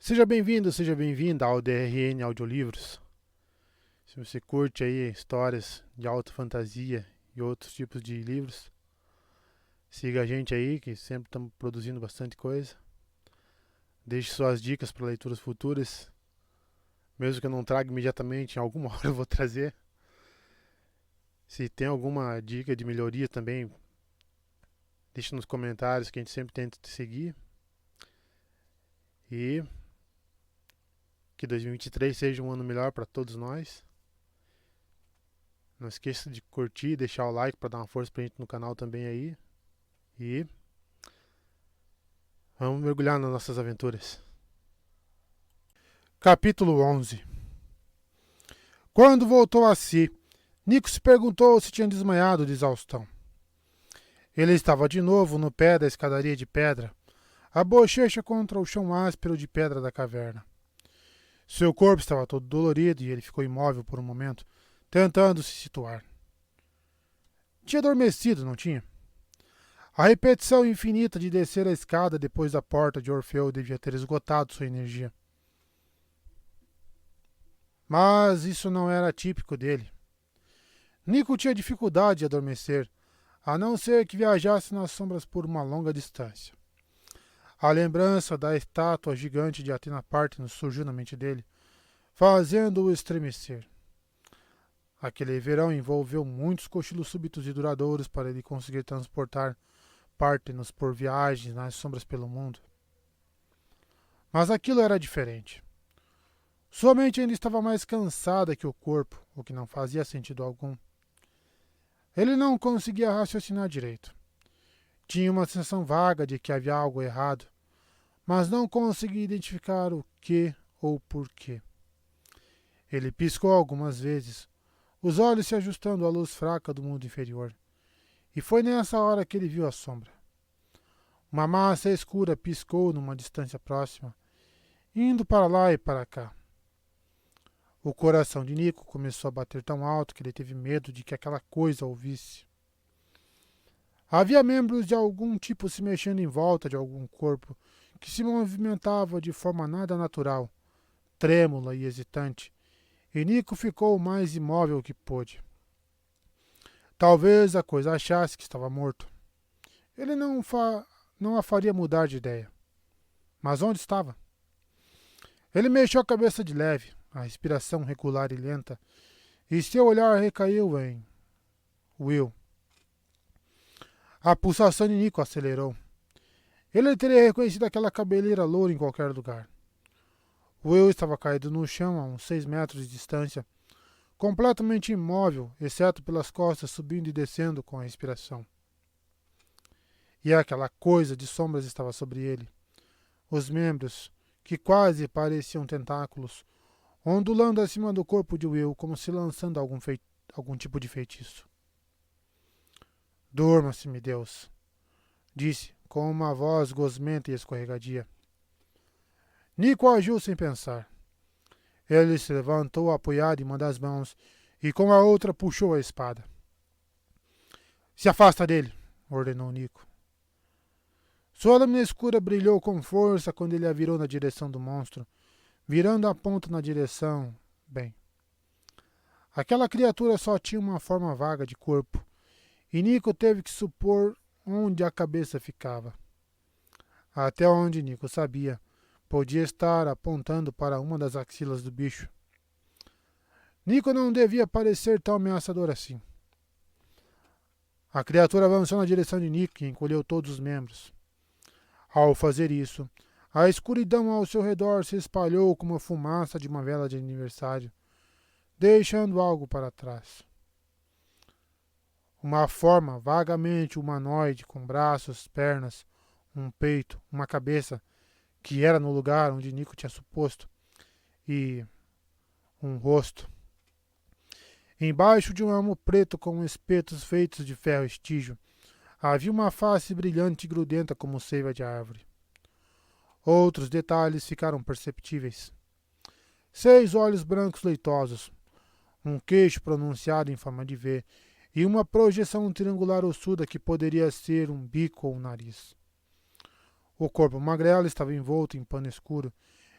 Seja bem-vindo, seja bem-vinda ao DRN Audiolivros. Se você curte aí histórias de alta fantasia e outros tipos de livros, siga a gente aí, que sempre estamos produzindo bastante coisa. Deixe suas dicas para leituras futuras, mesmo que eu não traga imediatamente, em alguma hora eu vou trazer. Se tem alguma dica de melhoria também, deixe nos comentários que a gente sempre tenta te seguir. E que 2023 seja um ano melhor para todos nós. Não esqueça de curtir e deixar o like para dar uma força pra gente no canal também aí. E vamos mergulhar nas nossas aventuras. Capítulo 11. Quando voltou a si, Nico se perguntou se tinha desmaiado de exaustão. Ele estava de novo no pé da escadaria de pedra, a bochecha contra o chão áspero de pedra da caverna. Seu corpo estava todo dolorido e ele ficou imóvel por um momento, tentando se situar. Tinha adormecido, não tinha? A repetição infinita de descer a escada depois da porta de Orfeu devia ter esgotado sua energia. Mas isso não era típico dele. Nico tinha dificuldade de adormecer, a não ser que viajasse nas sombras por uma longa distância. A lembrança da estátua gigante de Athena Parthenos surgiu na mente dele, fazendo-o estremecer. Aquele verão envolveu muitos cochilos súbitos e duradouros para ele conseguir transportar Parthenos por viagens nas sombras pelo mundo. Mas aquilo era diferente. Sua mente ainda estava mais cansada que o corpo, o que não fazia sentido algum. Ele não conseguia raciocinar direito. Tinha uma sensação vaga de que havia algo errado, mas não conseguia identificar o que ou porquê. Ele piscou algumas vezes, os olhos se ajustando à luz fraca do mundo inferior, e foi nessa hora que ele viu a sombra. Uma massa escura piscou numa distância próxima, indo para lá e para cá. O coração de Nico começou a bater tão alto que ele teve medo de que aquela coisa ouvisse. Havia membros de algum tipo se mexendo em volta de algum corpo que se movimentava de forma nada natural, trêmula e hesitante, e Nico ficou o mais imóvel que pôde. Talvez a coisa achasse que estava morto. Ele não a faria mudar de ideia. Mas onde estava? Ele mexeu a cabeça de leve, a respiração regular e lenta, e seu olhar recaiu em Will. A pulsação de Nico acelerou. Ele teria reconhecido aquela cabeleira loura em qualquer lugar. Will estava caído no chão a uns 6 metros de distância, completamente imóvel, exceto pelas costas subindo e descendo com a respiração. E aquela coisa de sombras estava sobre ele. Os membros, que quase pareciam tentáculos, ondulando acima do corpo de Will como se lançando algum tipo de feitiço. Durma-se-me, Deus, disse, com uma voz gosmenta e escorregadia. Nico agiu sem pensar. Ele se levantou apoiado em uma das mãos e com a outra puxou a espada. Se afasta dele, ordenou Nico. Sua lâmina escura brilhou com força quando ele a virou na direção do monstro, virando a ponta na direção, bem. Aquela criatura só tinha uma forma vaga de corpo, e Nico teve que supor onde a cabeça ficava. Até onde Nico sabia, podia estar apontando para uma das axilas do bicho. Nico não devia parecer tão ameaçador assim. A criatura avançou na direção de Nico e encolheu todos os membros. Ao fazer isso, a escuridão ao seu redor se espalhou como a fumaça de uma vela de aniversário, deixando algo para trás. Uma forma vagamente humanoide, com braços, pernas, um peito, uma cabeça, que era no lugar onde Nico tinha suposto, e um rosto. Embaixo de um elmo preto com espetos feitos de ferro estígio, havia uma face brilhante e grudenta como seiva de árvore. Outros detalhes ficaram perceptíveis. 6 olhos brancos leitosos, um queixo pronunciado em forma de V e uma projeção triangular ossuda que poderia ser um bico ou um nariz. O corpo magrelo estava envolto em pano escuro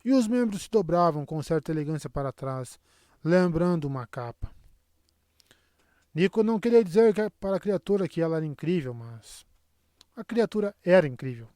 e os membros se dobravam com certa elegância para trás, lembrando uma capa. Nico não queria dizer para a criatura que ela era incrível, mas a criatura era incrível.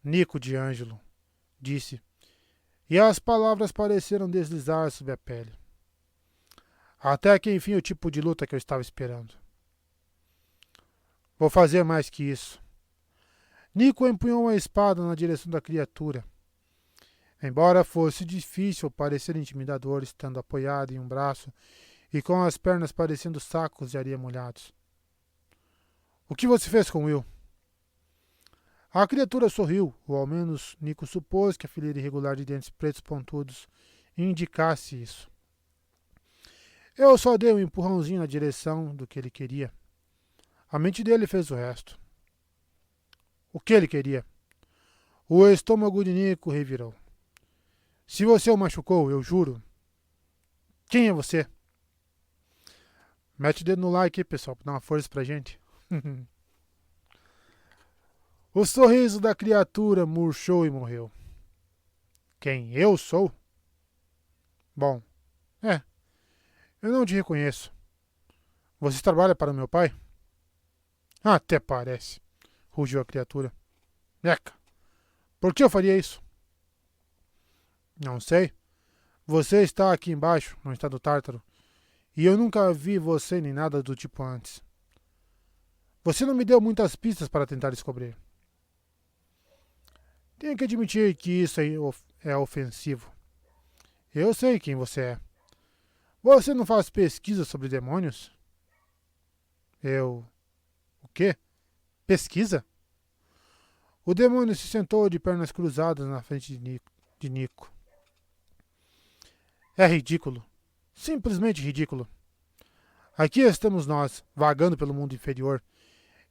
Nico de Ângelo, disse, e as palavras pareceram deslizar sob a pele. Até que enfim o tipo de luta que eu estava esperando. Vou fazer mais que isso. Nico empunhou uma espada na direção da criatura. Embora fosse difícil parecer intimidador estando apoiado em um braço e com as pernas parecendo sacos de areia molhados. O que você fez com Will? A criatura sorriu, ou ao menos Nico supôs que a fileira irregular de dentes pretos pontudos indicasse isso. Eu só dei um empurrãozinho na direção do que ele queria. A mente dele fez o resto. O que ele queria? O estômago de Nico revirou. Se você o machucou, eu juro. Quem é você? Mete o dedo no like aí, pessoal, pra dar uma força pra gente. O sorriso da criatura murchou e morreu. Quem eu sou? Bom, eu não te reconheço. Você trabalha para o meu pai? Até parece, rugiu a criatura. Eca, por que eu faria isso? Não sei. Você está aqui embaixo, no estado tártaro, e eu nunca vi você nem nada do tipo antes. Você não me deu muitas pistas para tentar descobrir. Tenho que admitir que isso é ofensivo. Eu sei quem você é. Você não faz pesquisa sobre demônios? Eu... O quê? Pesquisa? O demônio se sentou de pernas cruzadas na frente de Nico. É ridículo. Simplesmente ridículo. Aqui estamos nós, vagando pelo mundo inferior,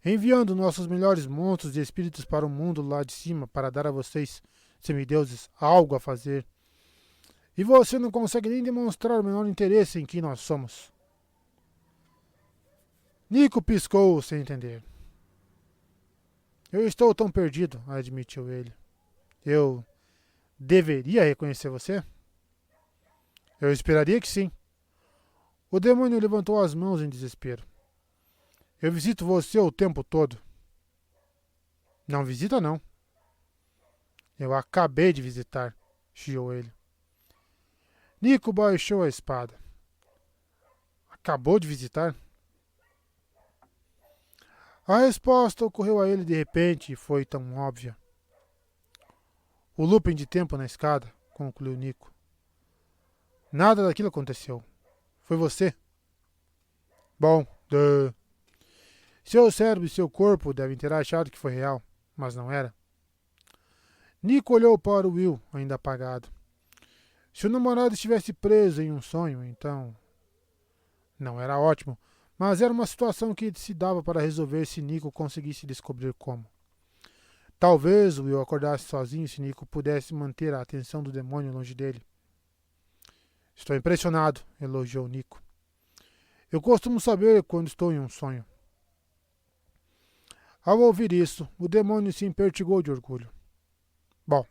enviando nossos melhores monstros e espíritos para o mundo lá de cima para dar a vocês, semideuses, algo a fazer. E você não consegue nem demonstrar o menor interesse em quem nós somos. Nico piscou sem entender. Eu estou tão perdido, admitiu ele. Eu deveria reconhecer você? Eu esperaria que sim. O demônio levantou as mãos em desespero. Eu visito você o tempo todo. Não visita, não. Eu acabei de visitar, chiou ele. Nico baixou a espada. Acabou de visitar? A resposta ocorreu a ele de repente e foi tão óbvia. O looping de tempo na escada, concluiu Nico. Nada daquilo aconteceu. Foi você. Bom, seu cérebro e seu corpo devem ter achado que foi real, mas não era. Nico olhou para o Will, ainda apagado. Se o namorado estivesse preso em um sonho, então... Não era ótimo, mas era uma situação que se dava para resolver se Nico conseguisse descobrir como. Talvez o Will acordasse sozinho se Nico pudesse manter a atenção do demônio longe dele. Estou impressionado, elogiou Nico. Eu costumo saber quando estou em um sonho. Ao ouvir isso, o demônio se impertigou de orgulho. Bom,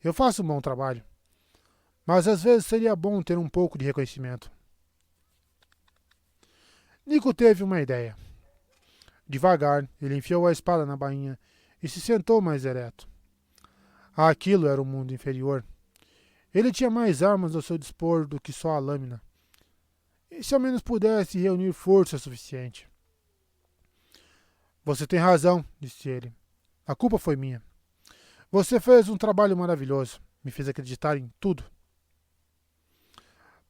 eu faço um bom trabalho, mas às vezes seria bom ter um pouco de reconhecimento. Nico teve uma ideia. Devagar, ele enfiou a espada na bainha e se sentou mais ereto. Aquilo era o mundo inferior. Ele tinha mais armas ao seu dispor do que só a lâmina. E se ao menos pudesse reunir força suficiente. Você tem razão, disse ele. A culpa foi minha. Você fez um trabalho maravilhoso. Me fez acreditar em tudo.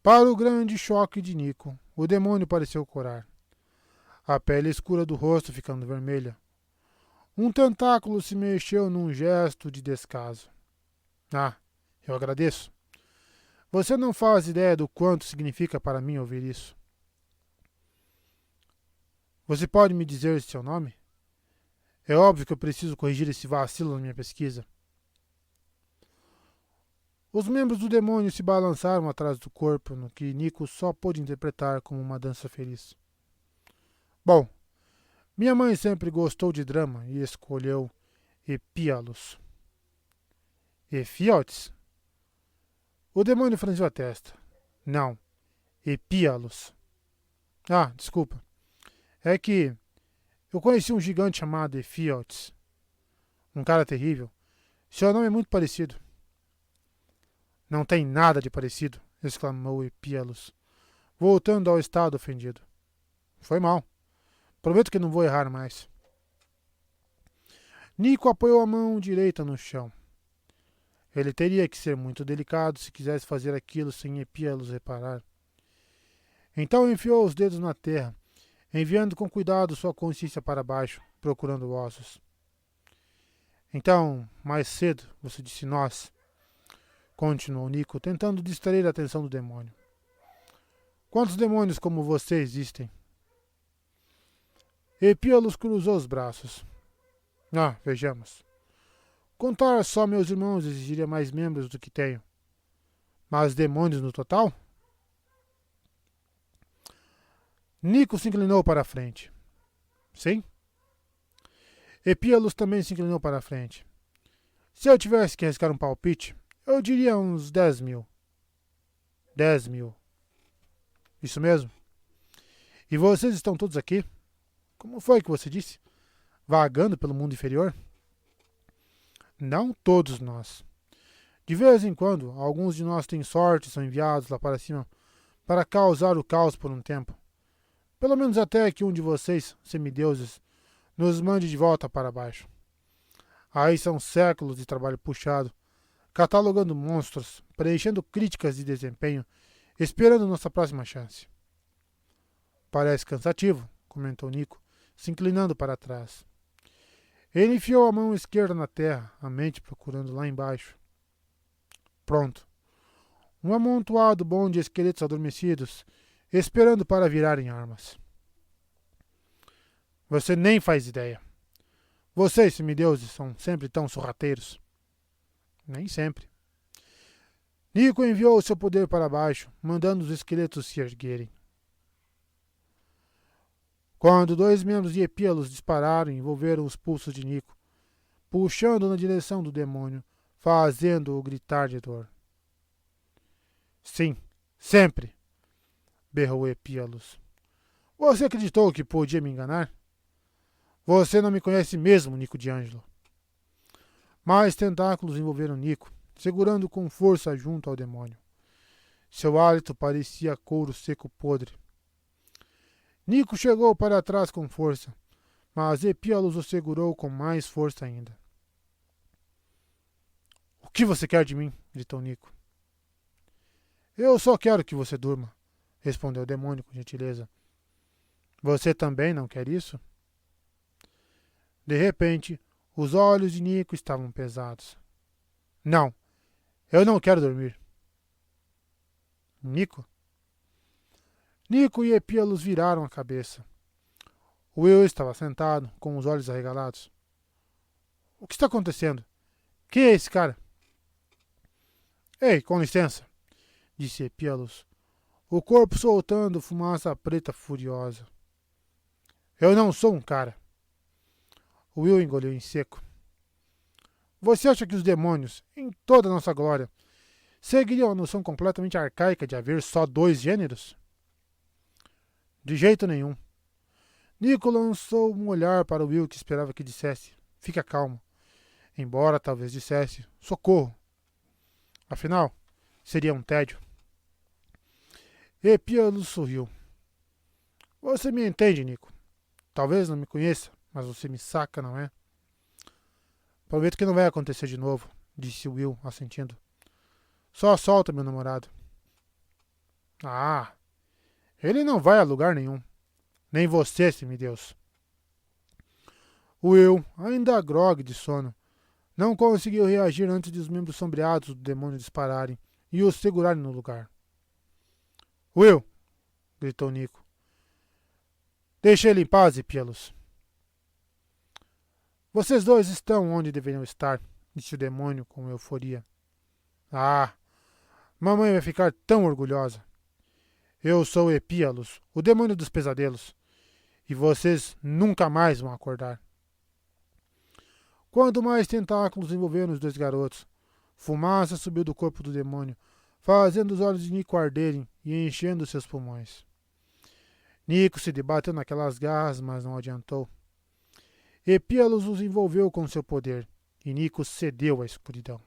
Para o grande choque de Nico, o demônio pareceu corar. A pele escura do rosto ficando vermelha. Um tentáculo se mexeu num gesto de descaso. Ah, eu agradeço. Você não faz ideia do quanto significa para mim ouvir isso. Você pode me dizer seu nome? É óbvio que eu preciso corrigir esse vacilo na minha pesquisa. Os membros do demônio se balançaram atrás do corpo, no que Nico só pôde interpretar como uma dança feliz. Bom, minha mãe sempre gostou de drama e escolheu Epíalos. Efiotes? O demônio franziu a testa. Não, Epíalos. Ah, desculpa. É que eu conheci um gigante chamado Efiotes. Um cara terrível. Seu nome é muito parecido. Não tem nada de parecido, exclamou Epíalos, voltando ao estado ofendido. Foi mal. Prometo que não vou errar mais. Nico apoiou a mão direita no chão. Ele teria que ser muito delicado se quisesse fazer aquilo sem Epíalos reparar. Então enfiou os dedos na terra, enviando com cuidado sua consciência para baixo, procurando ossos. Então, mais cedo, você disse nós, continuou Nico, tentando distrair a atenção do demônio. Quantos demônios como você existem? Epíalos cruzou os braços. Ah, vejamos. Contar só meus irmãos exigiria mais membros do que tenho. Mas demônios no total? Nico se inclinou para a frente. Sim? Epíalos também se inclinou para a frente. Se eu tivesse que arriscar um palpite, eu diria uns 10.000. 10.000. Isso mesmo? E vocês estão todos aqui? Como foi que você disse? Vagando pelo mundo inferior? Não todos nós. De vez em quando, alguns de nós têm sorte e são enviados lá para cima para causar o caos por um tempo. Pelo menos até que um de vocês, semideuses, nos mande de volta para baixo. Aí são séculos de trabalho puxado, catalogando monstros, preenchendo críticas de desempenho, esperando nossa próxima chance. Parece cansativo, comentou Nico, se inclinando para trás. Ele enfiou a mão esquerda na terra, a mente procurando lá embaixo. Pronto. Um amontoado bom de esqueletos adormecidos, esperando para virarem armas. Você nem faz ideia. Vocês, semideuses, são sempre tão sorrateiros. Nem sempre. Nico enviou seu poder para baixo, mandando os esqueletos se erguerem. Quando 2 membros de Epíalos dispararam e envolveram os pulsos de Nico, puxando na direção do demônio, fazendo-o gritar de dor. Sim, sempre, berrou Epíalos. Você acreditou que podia me enganar? Você não me conhece mesmo, Nico de Ângelo. Mais tentáculos envolveram Nico, segurando com força junto ao demônio. Seu hálito parecia couro seco podre. Nico chegou para trás com força, mas Epíalos o segurou com mais força ainda. O que você quer de mim? Gritou Nico. Eu só quero que você durma, respondeu o demônio com gentileza. Você também não quer isso? De repente, os olhos de Nico estavam pesados. Não, eu não quero dormir. Nico? Nico e Epíalos viraram a cabeça. Will estava sentado, com os olhos arregalados. O que está acontecendo? Quem é esse cara? Ei, com licença, disse Epíalos, o corpo soltando fumaça preta furiosa. Eu não sou um cara. Will engoliu em seco. Você acha que os demônios, em toda a nossa glória, seguiriam a noção completamente arcaica de haver só 2 gêneros? De jeito nenhum. Nico lançou um olhar para Will que esperava que dissesse, fica calmo, embora talvez dissesse, socorro. Afinal, seria um tédio. Epíalos sorriu. Você me entende, Nico. Talvez não me conheça, mas você me saca, não é? Prometo que não vai acontecer de novo, disse Will, assentindo. Só solta meu namorado. Ah, ele não vai a lugar nenhum. Nem você, semideus. Will, ainda grogue de sono, não conseguiu reagir antes de os membros sombreados do demônio dispararem e o segurarem no lugar. Will, gritou Nico. Deixe ele em paz, Epíalos. Vocês dois estão onde deveriam estar, disse o demônio com euforia. Ah, mamãe vai ficar tão orgulhosa. Eu sou Epíalos, o demônio dos pesadelos, e vocês nunca mais vão acordar. Quanto mais tentáculos envolveram os 2 garotos, Fumaça subiu do corpo do demônio, fazendo os olhos de Nico arderem e enchendo seus pulmões. Nico se debateu naquelas garras, mas não adiantou. Epíalos os envolveu com seu poder, e Nico cedeu à escuridão.